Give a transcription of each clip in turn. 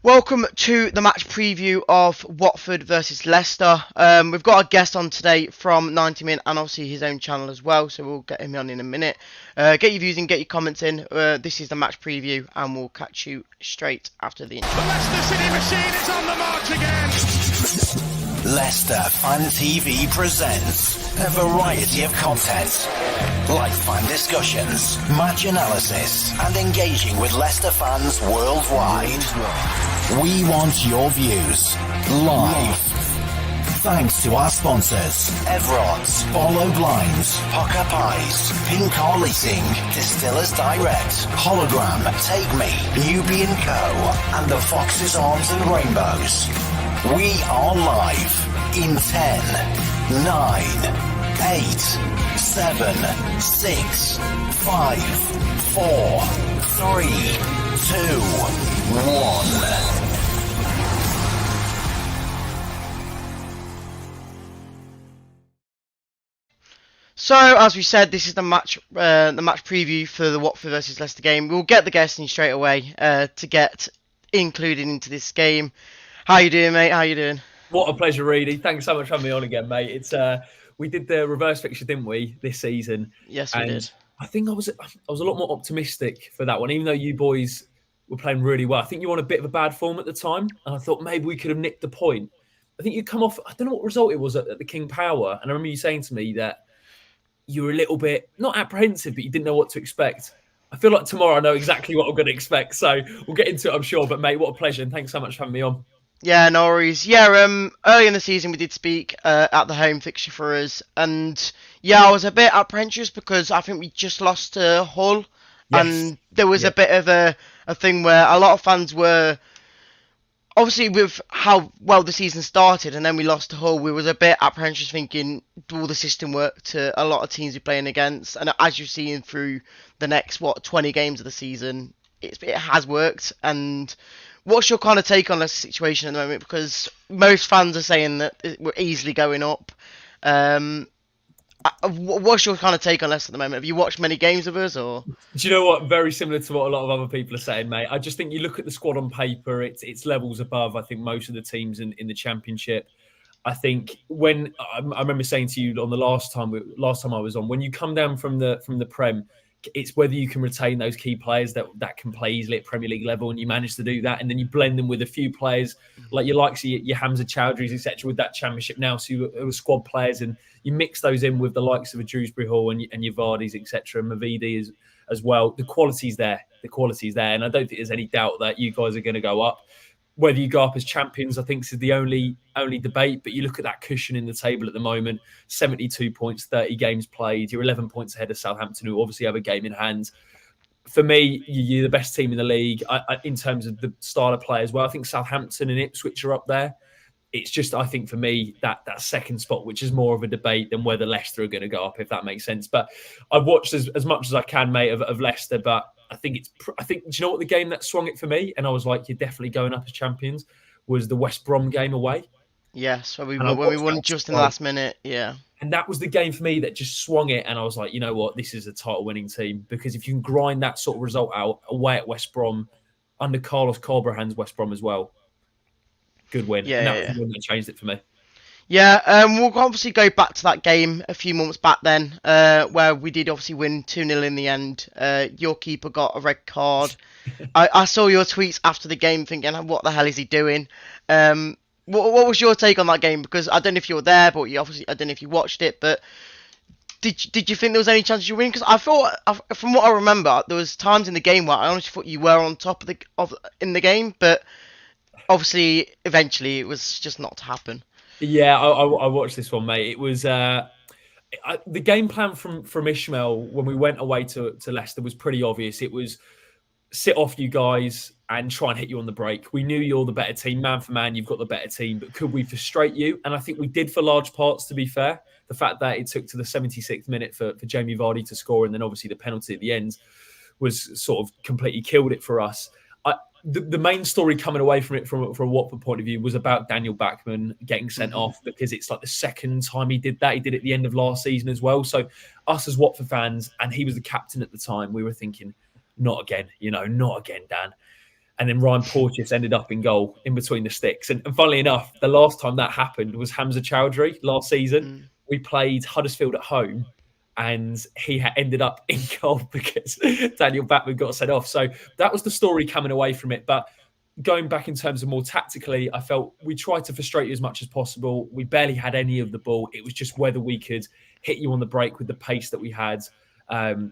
Welcome to the match preview of Watford versus Leicester. We've got a guest on today from 90 Min and obviously his own channel as well, so we'll get him on in a minute. Get your views in, get your comments in. This is the match preview and we'll catch you straight after the intro. The Leicester City machine is on the march again. Leicester Fan TV presents a variety of content, like fan discussions, match analysis, and engaging with Leicester fans worldwide. We want your views live. Thanks to our sponsors, Everards, Follow Blinds, Pukka Pies, Car Leasing, Distillers Direct, Hollogram, Take Me, Newby Co, and the Foxes Arms and Rainbows. We are live in 10, 9, 8, 7, 6, 5, 4, 3, 2, 1. So, as we said, this is the match preview for the Watford versus Leicester game. We'll get the guest in straight away to get included into this game. How you doing, mate? How you doing? What a pleasure, Reedy. Thanks so much for having me on again, mate. It's we did the reverse fixture, didn't we, this season? Yes, we did. I think I was a lot more optimistic for that one, even though you boys were playing really well. I think you were on a bit of a bad form at the time, and I thought maybe we could have nicked the point. I think you'd come off, I don't know what result it was at the King Power, and I remember you saying to me that you were a little bit, not apprehensive, but you didn't know what to expect. I feel like tomorrow I know exactly what I'm going to expect, so we'll get into it, I'm sure. But, mate, what a pleasure, and thanks so much for having me on. Yeah, no worries. Yeah, early in the season we did speak at the home fixture for us, and yeah, I was a bit apprehensive because I think we just lost to Hull, Yes. and there was a bit of a thing where a lot of fans were, obviously with how well the season started, and then we lost to Hull, we was a bit apprehensive thinking, will the system work to a lot of teams we're playing against? And as you've seen through the next, 20 games of the season, it has worked. And what's your kind of take on this situation at the moment? Because most fans are saying that we're easily going up. What's your kind of take on this at the moment? Have you watched many games of us, or? Do you know what? Very similar to what a lot of other people are saying, mate. I just think you look at the squad on paper, it's levels above, I think, most of the teams in the Championship. I think when I remember saying to you on the last time I was on, when you come down from the Prem, it's whether you can retain those key players that can play easily at Premier League level, and you manage to do that, and then you blend them with a few players like your likes of your Hamza Chowdhury's, etc., with that Championship now, so you were squad players, and you mix those in with the likes of a Dewsbury Hall and your Vardys, etc., and Mavidi as well. The quality's there, and I don't think there's any doubt that you guys are going to go up. Whether you go up as champions, I think, is the only debate. But you look at that cushion in the table at the moment: 72 points, 30 games played. You're 11 points ahead of Southampton, who obviously have a game in hand. For me, you're the best team in the league in terms of the starter players. Well, I think Southampton and Ipswich are up there. It's just, I think, for me, that second spot, which is more of a debate than whether Leicester are going to go up, if that makes sense. But I've watched as much as I can, mate, of Leicester. But I think, do you know what the game that swung it for me? And I was like, you're definitely going up as champions, was the West Brom game away. Yes, when we won just in the last minute, yeah. And that was the game for me that just swung it. And I was like, you know what, this is a title-winning team. Because if you can grind that sort of result out away at West Brom, under Carlos Corberán's West Brom as well, good win. Yeah, and that was the one that changed it for me. Yeah, we'll obviously go back to that game a few months back then, where we did obviously win 2-0 in the end. Your keeper got a red card. I saw your tweets after the game thinking, what the hell is he doing? What was your take on that game? Because I don't know if you were there, but I don't know if you watched it, but did you think there was any chance you win? Because I thought, from what I remember, there was times in the game where I honestly thought you were on top in the game, but obviously, eventually, it was just not to happen. Yeah, I watched this one, mate. It was the game plan from Ishmael when we went away to Leicester was pretty obvious. It was sit off you guys and try and hit you on the break. We knew you're the better team. Man for man, you've got the better team. But could we frustrate you? And I think we did for large parts, to be fair. The fact that it took to the 76th minute for Jamie Vardy to score, and then obviously the penalty at the end was sort of completely killed it for us. The main story coming away from it from a Watford point of view was about Daniel Bachmann getting sent off, because it's like the second time he did that. He did it at the end of last season as well. So us as Watford fans, and he was the captain at the time, we were thinking, not again, not again, Dan. and then Ryan Porteous ended up in goal in between the sticks. And funnily enough, the last time that happened was Hamza Chowdhury last season. We played Huddersfield at home, and he ended up in goal because Daniel Batman got sent off. So that was the story coming away from it. But going back in terms of more tactically, I felt we tried to frustrate you as much as possible. We barely had any of the ball. It was just whether we could hit you on the break with the pace that we had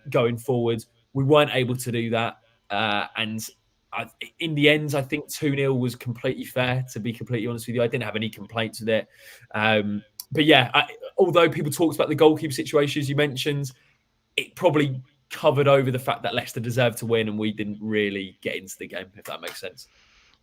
going forward. We weren't able to do that. In the end, I think 2-0 was completely fair, to be completely honest with you. I didn't have any complaints with it. But yeah, although people talked about the goalkeeper situation, as you mentioned, it probably covered over the fact that Leicester deserved to win and we didn't really get into the game, if that makes sense.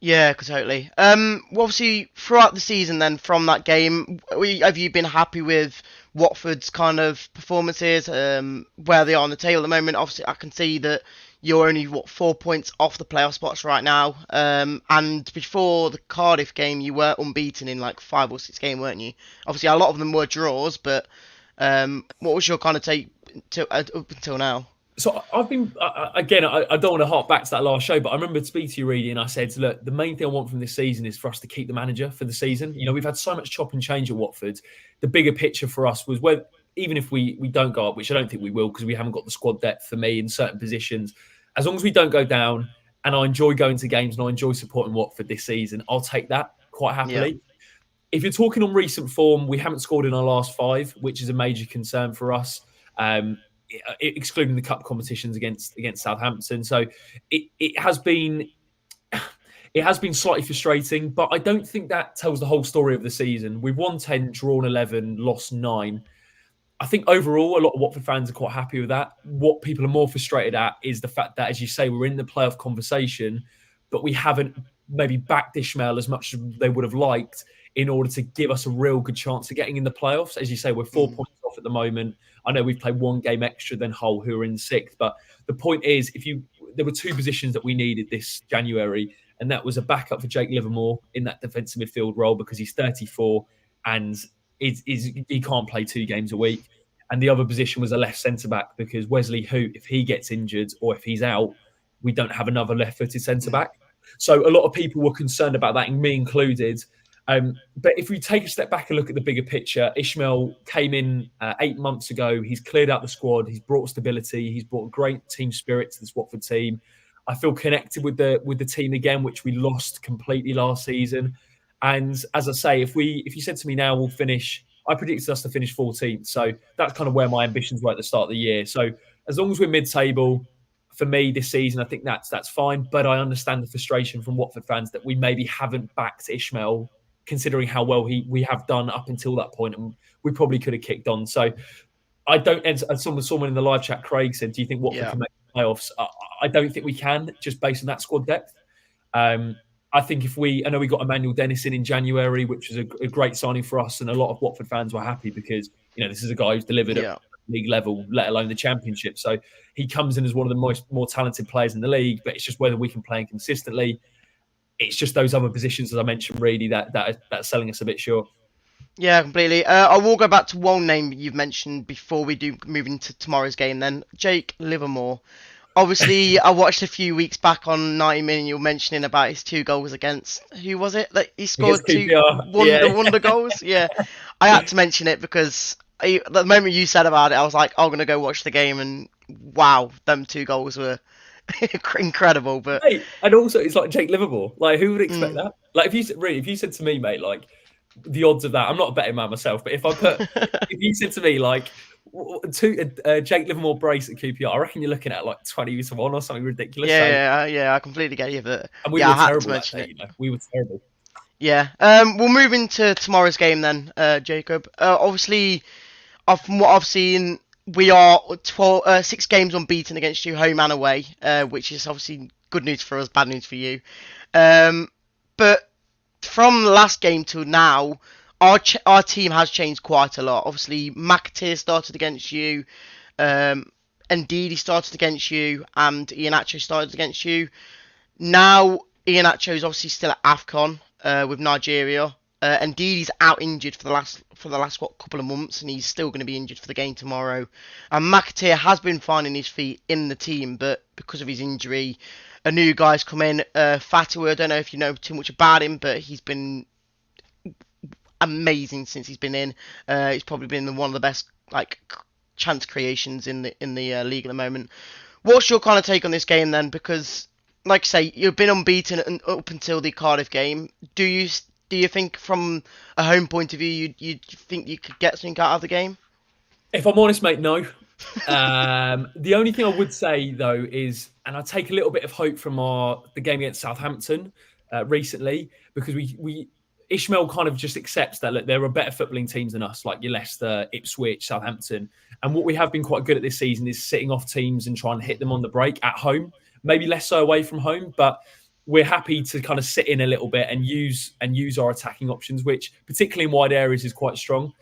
Yeah, totally. Well, obviously, throughout the season then, from that game, have you been happy with Watford's kind of performances, where they are on the table at the moment? Obviously, I can see that you're only, 4 points off the playoff spots right now. And before the Cardiff game, you were unbeaten in like 5 or 6 games, weren't you? Obviously, a lot of them were draws, but what was your kind of take up until now? So I've been, again, I don't want to harp back to that last show, but I remember speaking to you, Reedy, and I said, look, the main thing I want from this season is for us to keep the manager for the season. You know, we've had so much chop and change at Watford. The bigger picture for us was whether, even if we don't go up, which I don't think we will because we haven't got the squad depth for me in certain positions, as long as we don't go down, and I enjoy going to games and I enjoy supporting Watford this season, I'll take that quite happily. Yeah. If you're talking on recent form, we haven't scored in our last 5, which is a major concern for us. Excluding the cup competitions against Southampton, so it has been slightly frustrating, but I don't think that tells the whole story of the season. We've won 10, drawn 11, lost 9. I think overall a lot of Watford fans are quite happy with that. What people are more frustrated at is the fact that, as you say, we're in the playoff conversation, but we haven't maybe backed Ishmael as much as they would have liked in order to give us a real good chance of getting in the playoffs. As you say, we're 4 points off at the moment. I know we've played 1 game extra than Hull, who are in 6th. But the point is, there were 2 positions that we needed this January, and that was a backup for Jake Livermore in that defensive midfield role because he's 34 and he can't play 2 games a week. And the other position was a left centre-back because Wesley Hoot, if he gets injured or if he's out, we don't have another left-footed centre-back. So a lot of people were concerned about that, and me included. But if we take a step back and look at the bigger picture, Ishmael came in 8 months ago. He's cleared out the squad. He's brought stability. He's brought great team spirit to this Watford team. I feel connected with the team again, which we lost completely last season. And as I say, if you said to me now we'll finish, I predicted us to finish 14th. So that's kind of where my ambitions were at the start of the year. So as long as we're mid-table, for me this season, I think that's fine. But I understand the frustration from Watford fans that we maybe haven't backed Ishmael, considering how well we have done up until that point, and we probably could have kicked on. So I don't, as someone in the live chat, Craig said, do you think Watford can make the playoffs? I don't think we can, just based on that squad depth. I think I know we got Emmanuel Dennis in January, which was a great signing for us, and a lot of Watford fans were happy because, you know, this is a guy who's delivered at league level, let alone the Championship. So he comes in as one of the more talented players in the league, but it's just whether we can play him consistently. It's just those other positions, as I mentioned, really, that's selling us a bit short. Yeah, completely. I will go back to one name you've mentioned before we do move into tomorrow's game then. Jake Livermore. Obviously, I watched a few weeks back on 90 Minutes, you were mentioning about his 2 goals against, who was it? That he scored 2 wonder goals? Yeah. I had to mention it because the moment you said about it, I was like, I'm going to go watch the game, and wow, them 2 goals were incredible. But and also, it's like Jake Livermore. Like, who would expect that? Like, if you said to me, mate, like, the odds of that, I'm not a betting man myself, but if you said to me, like, Jake Livermore brace at QPR, I reckon you're looking at like 20-1 or something ridiculous. Yeah, I completely get you. But and we were terrible that day, you know? We were terrible. Yeah. We'll move into tomorrow's game then, Jacob. Obviously, from what I've seen, we are 6 games unbeaten against you, home and away, which is obviously good news for us, bad news for you. But from the last game to now, our team has changed quite a lot. Obviously, McAteer started against you, Ndidi started against you, and Iheanacho started against you. Now, Iheanacho is obviously still at AFCON with Nigeria. and Ndidi's out injured for the last couple of months, and he's still going to be injured for the game tomorrow. And McAteer has been finding his feet in the team, but because of his injury, a new guy's come in. Fatu, I don't know if you know too much about him, but he's been amazing since he's been in. He's probably been one of the best chance creations in the league at the moment. What's your kind of take on this game then? Because, like I say, you've been unbeaten up until the Cardiff game. Do you think, from a home point of view, you think you could get something out of the game? If I'm honest, mate, no. The only thing I would say though is, and I take a little bit of hope from the game against Southampton recently, because we Ishmael kind of just accepts that, look, there are better footballing teams than us, like your Leicester, Ipswich, Southampton. And what we have been quite good at this season is sitting off teams and trying to hit them on the break at home. Maybe less so away from home, but we're happy to kind of sit in a little bit and use our attacking options, which particularly in wide areas is quite strong.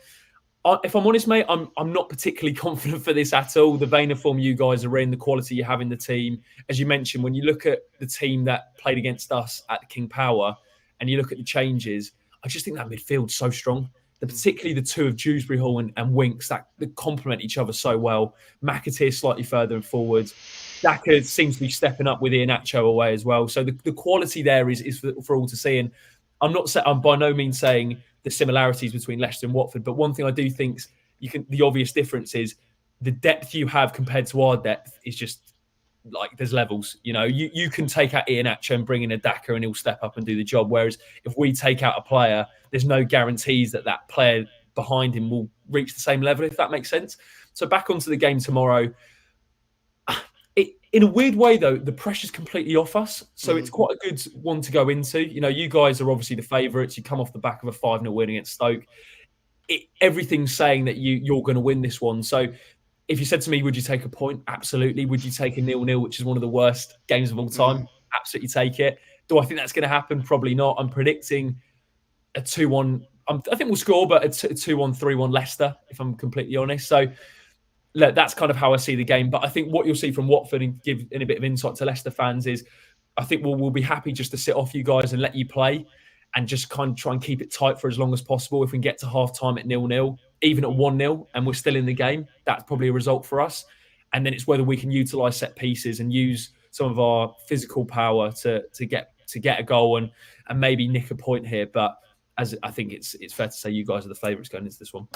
If I'm honest, mate, I'm not particularly confident for this at all. The vein of form you guys are in, the quality you have in the team. As you mentioned, when you look at the team that played against us at the King Power and you look at the changes, I just think that midfield's so strong. Particularly the two of Dewsbury Hall and Winks, that complement each other so well. McAteer slightly further forwards. Daka seems to be stepping up with Iheanacho away as well. So the quality there is for all to see. And I'm by no means saying the similarities between Leicester and Watford, but one thing I do think the obvious difference is the depth you have compared to our depth is just like there's levels. You know, you can take out Iheanacho and bring in a Daka and he'll step up and do the job. Whereas if we take out a player, there's no guarantees that player behind him will reach the same level, if that makes sense. So back onto the game tomorrow. In a weird way, though, the pressure's completely off us. So it's quite a good one to go into. You know, you guys are obviously the favourites. You come off the back of a 5-0 win against Stoke. Everything's saying that you're going to win this one. So if you said to me, would you take a point? Absolutely. Would you take a 0-0, which is one of the worst games of all time? Absolutely take it. Do I think that's going to happen? Probably not. I'm predicting a 2-1. I think we'll score, but a 2-1, 3-1 Leicester, if I'm completely honest. So look, that's kind of how I see the game. But I think what you'll see from Watford, and give in a bit of insight to Leicester fans, is I think we'll be happy just to sit off you guys and let you play and just kind of try and keep it tight for as long as possible. If we can get to half-time at 0-0, even at 1-0, and we're still in the game, that's probably a result for us. And then it's whether we can utilise set pieces and use some of our physical power to get a goal and maybe nick a point here. But as I think it's fair to say you guys are the favourites going into this one.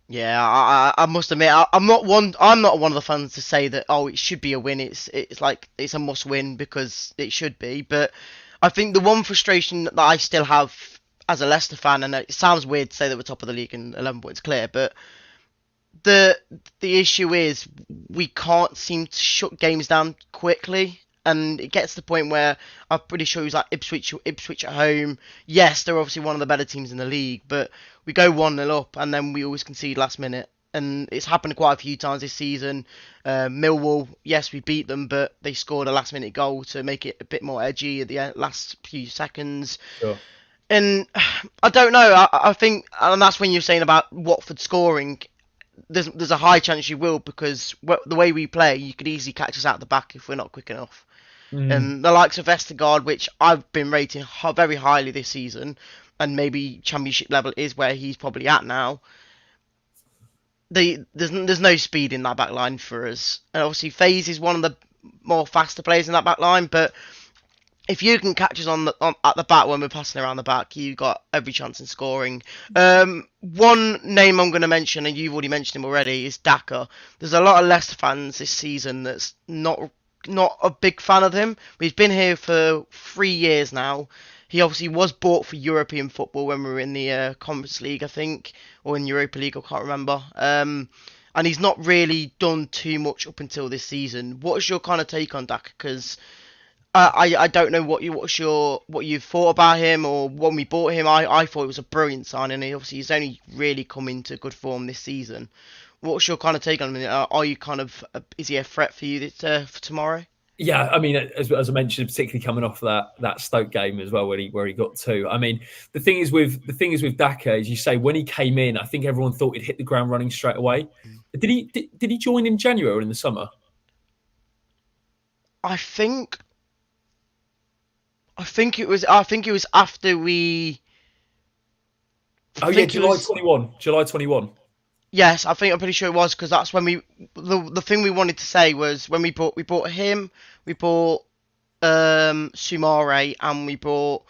Yeah, I must admit, I'm not one of the fans to say that it should be a win. It's like it's a must win because it should be. But I think the one frustration that I still have as a Leicester fan, and it sounds weird to say that we're top of the league and 11 points clear, but the issue is we can't seem to shut games down quickly. And it gets to the point where I'm pretty sure it was like Ipswich at home. Yes, they're obviously one of the better teams in the league, but we go 1-0 up and then we always concede last minute. And it's happened quite a few times this season. Millwall, yes, we beat them, but they scored a last minute goal to make it a bit more edgy at the last few seconds. Sure. And I don't know. I think, and that's when you're saying about Watford scoring. There's a high chance you will, because the way we play, you could easily catch us out the back if we're not quick enough. And the likes of Vestergaard, which I've been rating very highly this season, and maybe championship level is where he's probably at now. There's no speed in that back line for us. And obviously FaZe is one of the more faster players in that back line, but if you can catch us at the back when we're passing around the back, you've got every chance in scoring. One name I'm going to mention, and you've already mentioned him already, is Daka. There's a lot of Leicester fans this season that's not a big fan of him. But he's been here for 3 years now. He obviously was bought for European football when we were in the Conference League, I think, or in Europa League, I can't remember. And he's not really done too much up until this season. What's your kind of take on Daka? Because I don't know what you've thought about him, or when we bought him, I thought it was a brilliant signing. And obviously he's only really come into good form this season. What's your kind of take on him? Are you is he a threat for you for tomorrow? Yeah, I mean, as I mentioned, particularly coming off that Stoke game as well, where he got two. I mean, the thing is with Daka, as you say, when he came in, I think everyone thought he'd hit the ground running straight away. Did he join in January or in the summer? I think it was after we Oh yeah, July 21. July 21. Yes, I'm pretty sure it was, because that's when the thing we wanted to say was when we bought him, we bought Sumare, and we bought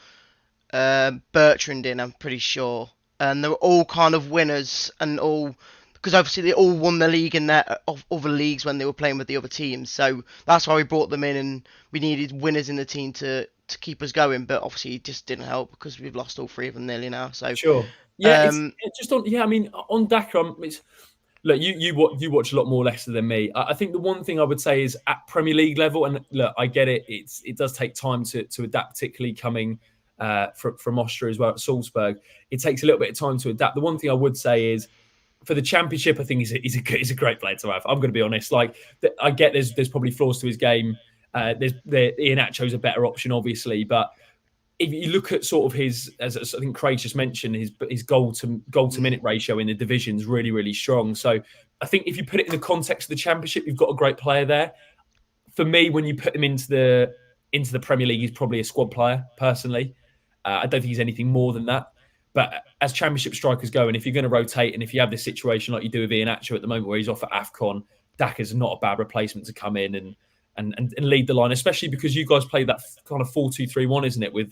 Bertrand in, I'm pretty sure, and they were all kind of winners, and all, because obviously they all won the league in their other leagues when they were playing with the other teams, so that's why we brought them in, and we needed winners in the team to keep us going, but obviously it just didn't help because we've lost all three of them nearly now. So sure, yeah, it's just on. Yeah, I mean, on Daka, look, you watch a lot more Leicester than me. I think the one thing I would say is at Premier League level, and look, I get it. It does take time to adapt, particularly coming from Austria as well at Salzburg. It takes a little bit of time to adapt. The one thing I would say is, for the Championship, I think he's a great player to have. I'm going to be honest. Like, I get there's probably flaws to his game. Iheanacho's a better option, obviously, but if you look at sort of his, as I think Craig just mentioned, his goal to minute ratio in the division is really, really strong. So I think if you put it in the context of the Championship, you've got a great player there. For me, when you put him into the Premier League, he's probably a squad player, personally. I don't think he's anything more than that. But as Championship strikers go, and if you're going to rotate, and if you have this situation like you do with Iheanacho at the moment, where he's off at AFCON, Daka's not a bad replacement to come in and lead the line, especially because you guys play that kind of 4-2-3-1, isn't it? With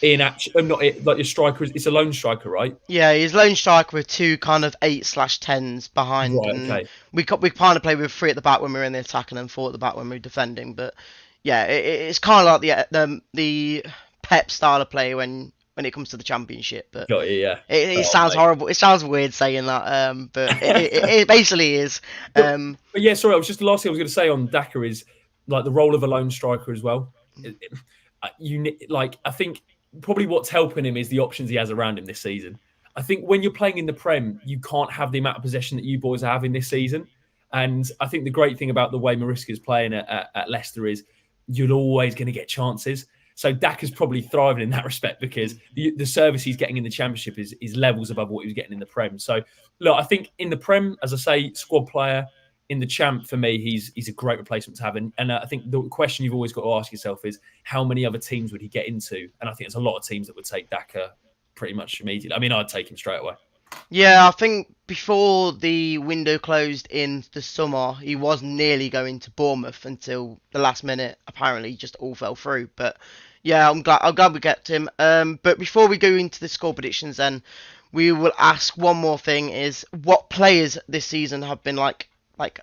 Iheanacho, like your striker, it's a lone striker, right? Yeah, he's lone striker with two kind of 8/10s behind. Right, okay. We kind of play with three at the back when we're in the attack, and then four at the back when we're defending. But yeah, it's kind of like the Pep style of play when it comes to the Championship. But Got you, yeah. It sounds horrible. It sounds weird saying that, but it basically is. But yeah, sorry, the last thing I was going to say on Daka is like the role of a lone striker as well. I think probably what's helping him is the options he has around him this season. I think when you're playing in the Prem, you can't have the amount of possession that you boys are having this season. And I think the great thing about the way Mariska's playing at Leicester is you're always going to get chances. So Daka's probably thriving in that respect because the service he's getting in the Championship is levels above what he was getting in the Prem. So, look, I think in the Prem, as I say, squad player. In the Champ, for me, he's a great replacement to have. And I think the question you've always got to ask yourself is how many other teams would he get into? And I think there's a lot of teams that would take Daka pretty much immediately. I mean, I'd take him straight away. Yeah, I think before the window closed in the summer, he was nearly going to Bournemouth until the last minute. Apparently, just all fell through. But yeah, I'm glad we kept him. But before we go into the score predictions, then we will ask one more thing: is what players this season have been like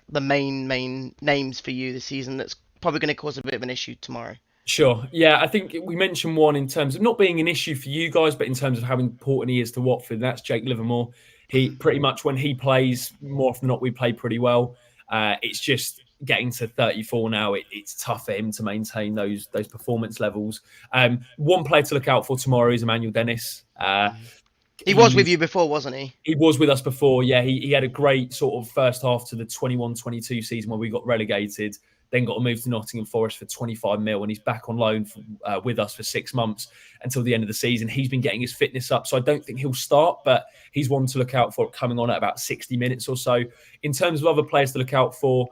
the main names for you this season that's probably going to cause a bit of an issue tomorrow? Sure. Yeah, I think we mentioned one in terms of not being an issue for you guys, but in terms of how important he is to Watford. That's Jake Livermore. He pretty much, when he plays, more often than not, we play pretty well. It's just getting to 34 now. It's tough for him to maintain those performance levels. One player to look out for tomorrow is Emmanuel Dennis. He was with you before, wasn't he? He was with us before, yeah. He had a great sort of first half to the 21-22 season where we got relegated, then got a move to Nottingham Forest for 25 mil, and he's back on loan with us for 6 months until the end of the season. He's been getting his fitness up, so I don't think he'll start, but he's one to look out for coming on at about 60 minutes or so. In terms of other players to look out for,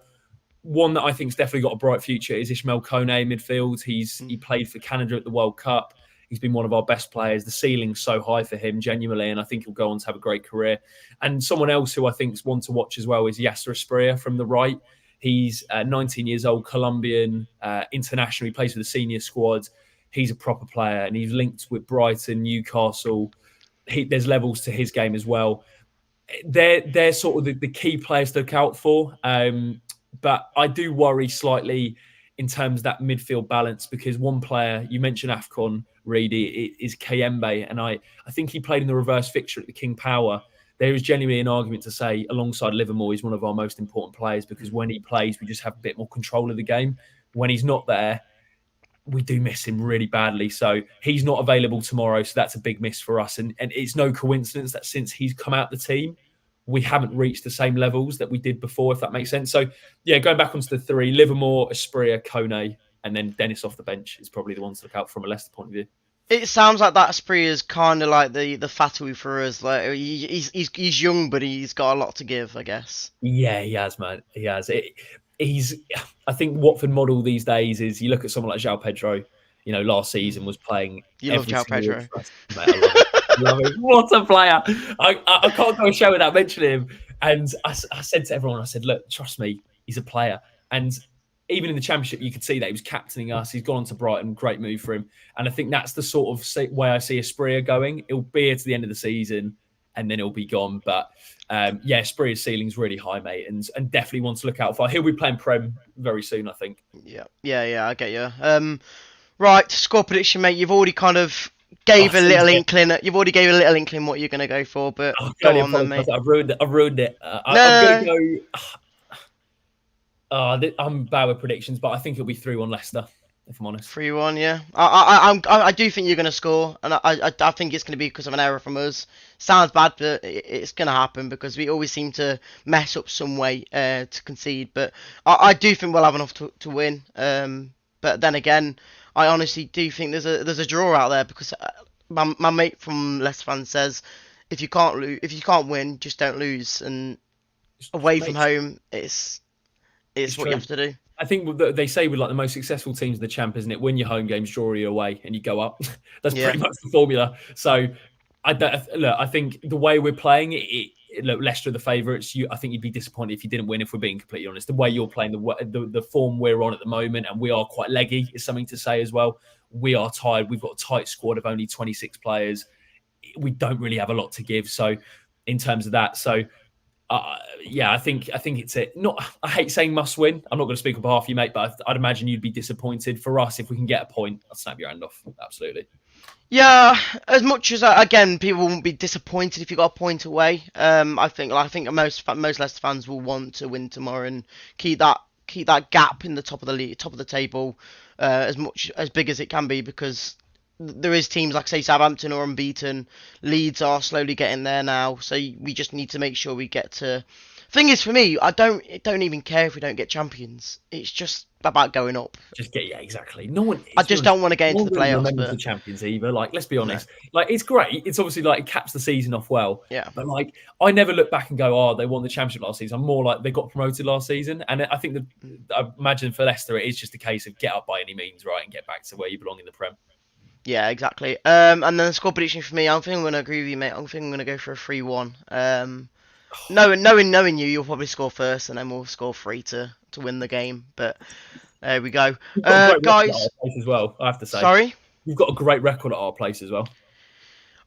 one that I think's definitely got a bright future is Ismail Kone midfield. He played for Canada at the World Cup. He's been one of our best players. The ceiling's so high for him, genuinely, and I think he'll go on to have a great career. And someone else who I think's one to watch as well is Yasser Asprilla from the right. He's 19 years old, Colombian, international. He plays for the senior squad. He's a proper player, and he's linked with Brighton, Newcastle. There's levels to his game as well. They're sort of the key players to look out for. But I do worry slightly in terms of that midfield balance because one player, you mentioned AFCON, Reedy, is Kayembe, and I think he played in the reverse fixture at the King Power. There is genuinely an argument to say, alongside Livermore, he's one of our most important players because when he plays, we just have a bit more control of the game. When he's not there, we do miss him really badly. So he's not available tomorrow, so that's a big miss for us. And it's no coincidence that since he's come out the team, we haven't reached the same levels that we did before, if that makes sense. So, yeah, going back onto the three, Livermore, Asprilla, Kone, and then Dennis off the bench is probably the ones to look out from a Leicester point of view. It sounds like that Asprilla is kind of like the Fatou for us. Like he's young, but he's got a lot to give, I guess. Yeah, he has, man. He has. I think Watford model these days is you look at someone like João Pedro. You know, last season was playing. You love João Pedro. Mate, I love it. Love him. What a player. I can't go a show without mentioning him. And I said to everyone, I said, look, trust me, he's a player. And even in the Championship, you could see that he was captaining us. He's gone on to Brighton. Great move for him. And I think that's the sort of way I see Asprilla going. It'll be here to the end of the season, and then he'll be gone. But yeah, Asprilla's ceiling's really high, mate, and definitely one to look out for. He'll be playing Prem very soon, I think. Yeah, I get you. Right, score prediction, mate. You've already kind of gave a little inkling. You've already gave a little inkling what you're going to go for, but go on then, mate. I've ruined it. I'm going to go... I'm bad with predictions, but I think it'll be 3-1 Leicester, if I'm honest. 3-1, yeah. I do think you're going to score, and I think it's going to be because of an error from us. Sounds bad, but it's going to happen because we always seem to mess up some way to concede. But I do think we'll have enough to win. But then again, I honestly do think there's a draw out there because my mate from Leicester Fan says if you can't win, just don't lose. And away from home, it's what you have to do. I think they say with like the most successful teams in the Champ, isn't it? Win your home games, draw your away, and you go up. That's pretty much the formula. So I think the way we're playing look, Leicester are the favourites. I think you'd be disappointed if you didn't win. If we're being completely honest, the way you're playing, the form we're on at the moment, and we are quite leggy, is something to say as well. We are tired. We've got a tight squad of only 26 players. We don't really have a lot to give. So in terms of that, I think it's it. I hate saying must win. I'm not going to speak on behalf of you, mate, but I'd imagine you'd be disappointed. For us, if we can get a point, I'd snap your hand off. Absolutely. Yeah, as much as again, people won't be disappointed if you got a point away. I think most Leicester fans will want to win tomorrow and keep that gap in the top of the league, top of the table, as big as it can be, because there is teams like say Southampton are unbeaten, Leeds are slowly getting there now, so we just need to make sure we get to. Thing is, for me, I don't even care if we don't get champions. It's just about going up. Exactly. No one. I just don't want to get into the playoffs. But the champions either. Like, let's be honest. Yeah. Like, it's great. It's obviously like it caps the season off well. Yeah. But like, I never look back and go, they won the championship last season. I'm more like they got promoted last season, and I think I imagine for Leicester, it is just a case of get up by any means, right, and get back to where you belong in the Prem. Yeah, exactly. And then the score prediction for me, I think I'm going to agree with you, mate. I think I'm going to go for a 3-1. Knowing you'll probably score first, and then we'll score 3 to win the game. But there we go, guys. As well, I have to say. Sorry, you've got a great record at our place as well.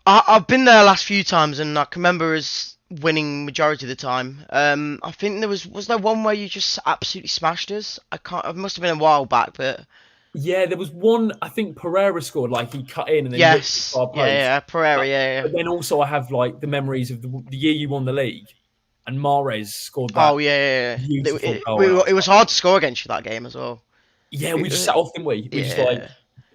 I've been there last few times, and I can remember us winning majority of the time. I think was there one where you just absolutely smashed us? It must have been a while back, but. Yeah, there was one. I think Pereira scored, like he cut in and then yes, Pereira, yeah. But then also I have like the memories of the year you won the league, and Mahrez scored that. Oh yeah. It was hard to score against you that game as well. Yeah, we just sat off, didn't we?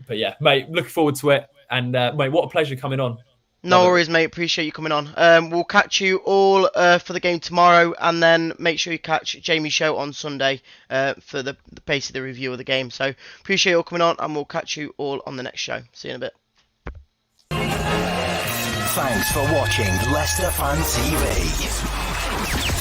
But yeah, mate, looking forward to it, and mate, what a pleasure coming on. No worries, mate. Appreciate you coming on. We'll catch you all for the game tomorrow, and then make sure you catch Jamie's show on Sunday for the basically the review of the game. So appreciate you all coming on, and we'll catch you all on the next show. See you in a bit. Thanks for watching Leicester Fan TV.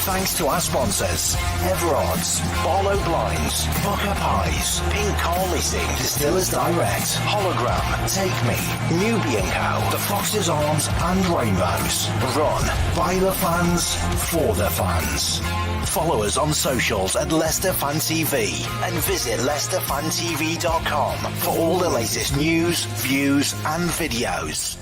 Thanks to our sponsors, Everards, Barlow Blinds, Pukka Pies, Pink Car Leasing, Distillers Direct, Hollogram, Take Me, Newby Co, The Fox's Arms and Rainbows. Run by the fans, for the fans. Follow us on socials at Leicester Fan TV and visit LeicesterFanTV.com for all the latest news, views and videos.